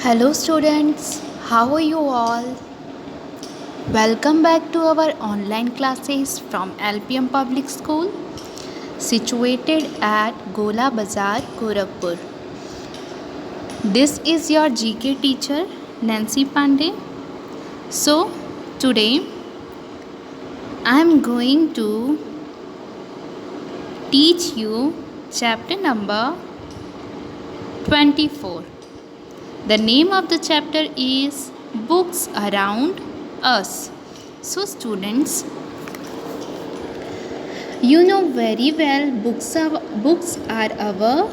Hello students, how are you all? Welcome back to our online classes from LPM Public School situated at Gola Bazar, Gorakhpur. This is your GK teacher Nancy Pandey. So today I am going to teach you chapter number 24. The name of the chapter is Books Around Us. So students, you know very well books are our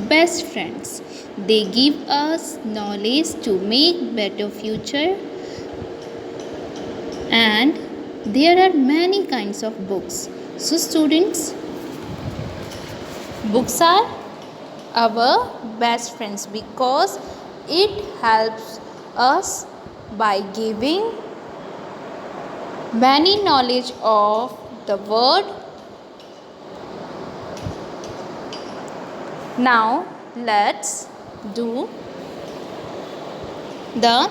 best friends. They give us knowledge to make better future, and there are many kinds of books. So students, books are our best friends because it helps us by giving many knowledge of the world. Now let's do the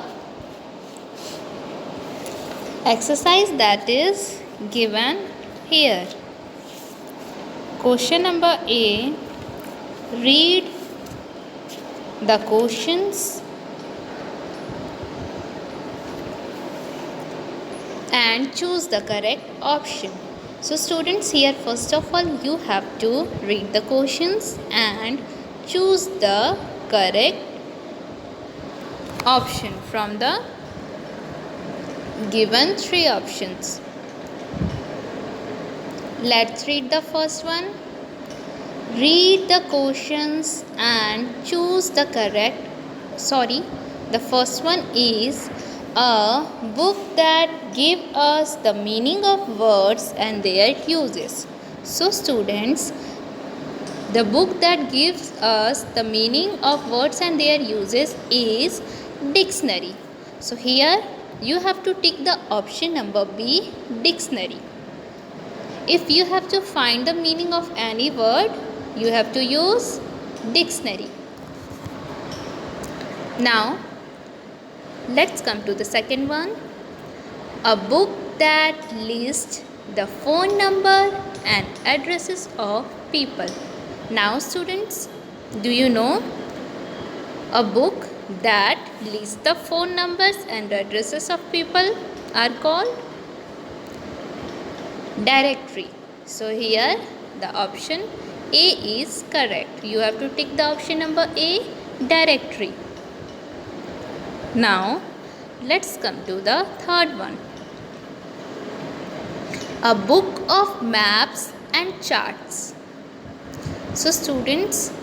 exercise that is given here. Question number A. Read the questions and choose the correct option. So students, here first of all you have to read the questions and choose the correct option from the given three options. Let's read the first one. Read the questions and choose the correct. The first one is a book that gives us the meaning of words and their uses. So students, the book that gives us the meaning of words and their uses is dictionary. So here you have to tick the option number B, dictionary. If you have to find the meaning of any word, you have to use dictionary. Now let's come to the second one. A book that lists the phone number and addresses of people. Now students, do you know a book that lists the phone numbers and addresses of people are called directory. So here the option A is correct. You have to tick the option number A, directory. Now let's come to the third one. A book of maps and charts. So students,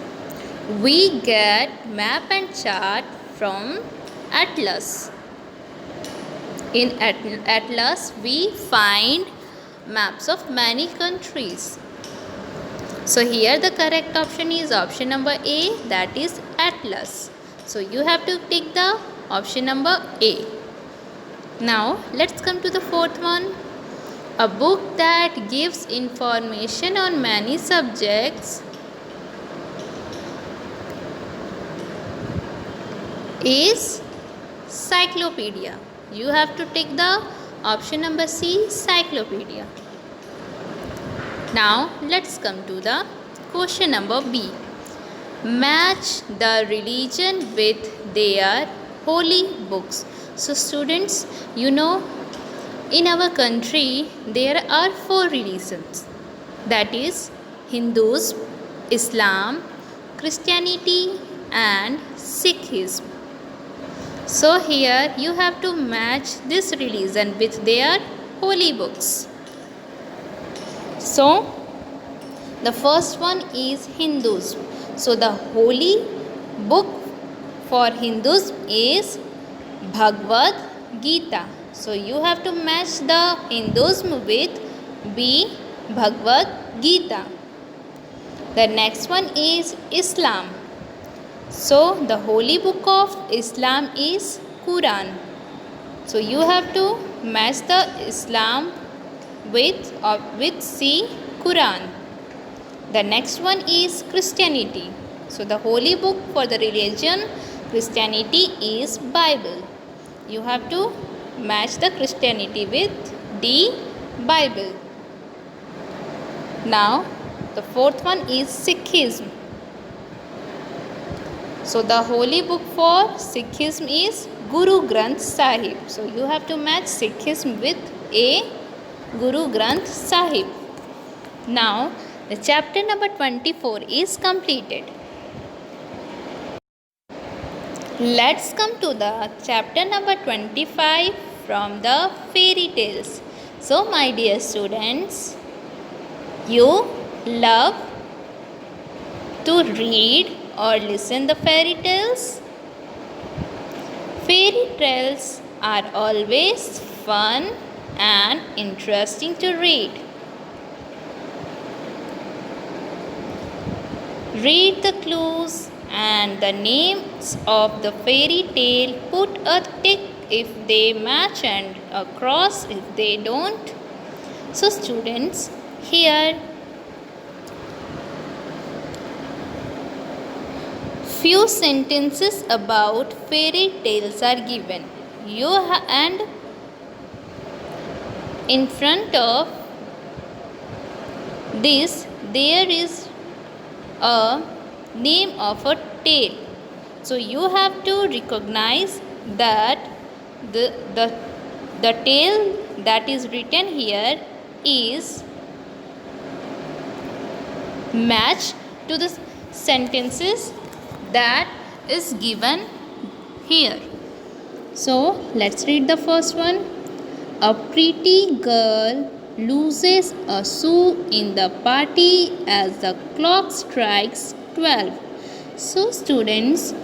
we get map and chart from Atlas. In Atlas we find maps of many countries. So here the correct option is option number A, that is Atlas. So you have to tick the option number A. Now let's come to the fourth one. A book that gives information on many subjects is cyclopedia. You have to tick the option number C, cyclopedia. Now let's come to the question number B. Match the religion with their holy books. So students, you know in our country there are four religions, that is Hindus, Islam, Christianity and Sikhism. So here you have to match this religion with their holy books. So the first one is Hindus. So the holy book for Hindus is Bhagavad Gita. So you have to match the Hinduism with B, Bhagavad Gita. The next one is Islam. So the holy book of Islam is Quran. So you have to match the Islam with C, Quran. The next one is Christianity. So the holy book for the religion Christianity is Bible. You have to match the Christianity with the Bible. Now the fourth one is Sikhism. So the holy book for Sikhism is Guru Granth Sahib. So you have to match Sikhism with a Guru Granth Sahib. Now the chapter number 24 is completed. Let's come to the chapter number 25 from the fairy tales. So my dear students, you love to read or listen the fairy tales? Fairy tales are always fun and interesting to read. Read the clues and the names of the fairy tale. Put a tick if they match and a cross if they don't. So students, here few sentences about fairy tales are given. And in front of this there is a name of a tale. So you have to recognize that the tale that is written here is matched to the sentences that is given here. So let's read the first one. A pretty girl loses a shoe in the party as the clock strikes 12. So students,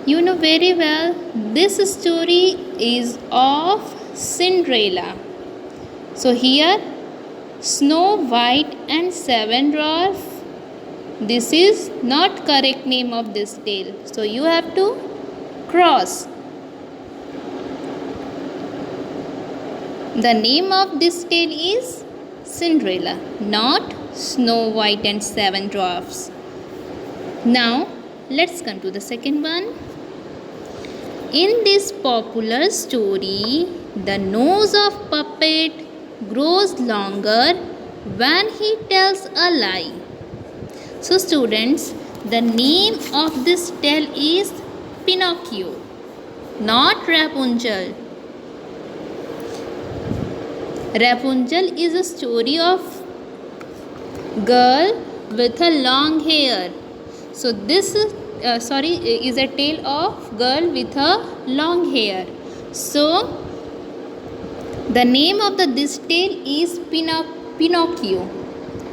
you know very well this story is of Cinderella. So here Snow White and Seven Dwarfs, this is not correct name of this tale. So you have to cross. The name of this tale is Cinderella, not Snow White and Seven Dwarfs. Now let's come to the second one. In this popular story, the nose of puppet grows longer when he tells a lie. So students, the name of this tale is Pinocchio, not Rapunzel. Rapunzel is a story of girl with a long hair. So this is a tale of girl with a long hair. So the name of this tale is Pinocchio.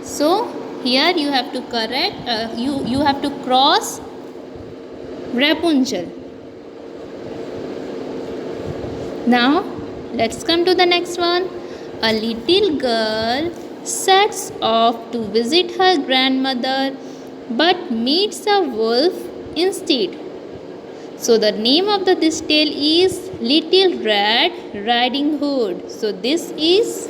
So here you have to correct. You have to cross Rapunzel. Now let's come to the next one. A little girl sets off to visit her grandmother but meets a wolf instead. So the name of this tale is Little Red Riding Hood. So this is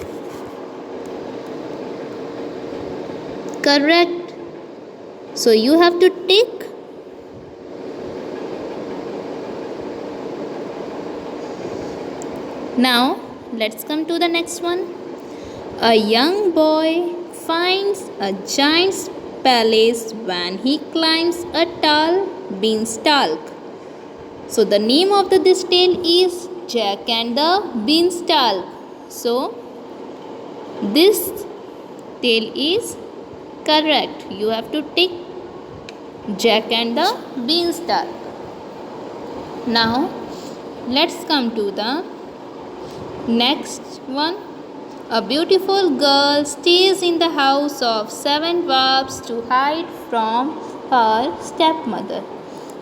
correct. So you have to tick. Now let's come to the next one. A young boy finds a giant's palace when he climbs a tall beanstalk. So the name of this tale is Jack and the Beanstalk. So this tale is correct. You have to tick Jack and the Beanstalk. Now let's come to the next one. A beautiful girl stays in the house of seven dwarfs to hide from her stepmother.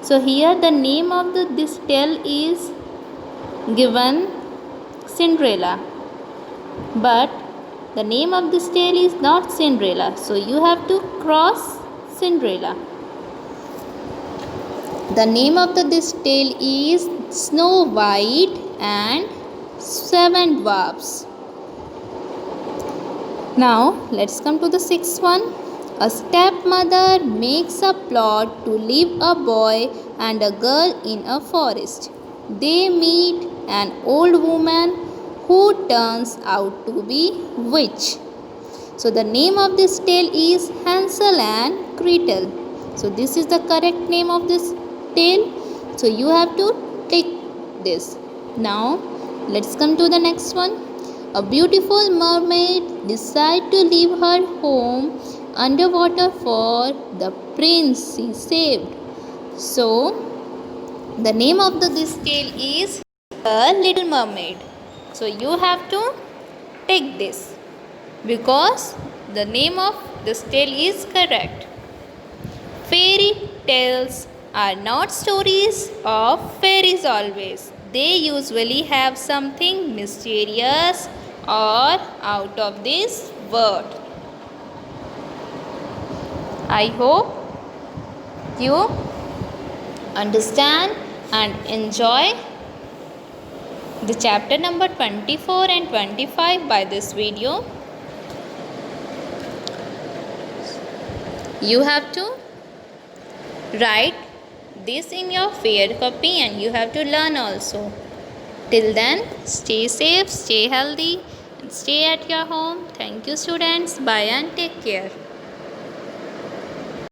So here the name of this tale is given Cinderella, but the name of this tale is not Cinderella. So you have to cross Cinderella. The name of this tale is Snow White and Seven Dwarfs. Now let's come to the sixth one. A stepmother makes a plot to leave a boy and a girl in a forest. They meet an old woman who turns out to be witch. So the name of this tale is Hansel and Gretel. So this is the correct name of this tale. So you have to take this. Now let's come to the next one. A beautiful mermaid decides to leave her home underwater for the prince she saved. So the name of this tale is A Little Mermaid. So you have to take this because the name of this tale is correct. Fairy tales are not stories of fairies always. They usually have something mysterious or out of this world. I hope you understand and enjoy the chapter number 24 and 25 by this video. You have to write this in your fair copy and you have to learn also. Till then, stay safe, stay healthy and stay at your home. Thank you students. Bye and take care.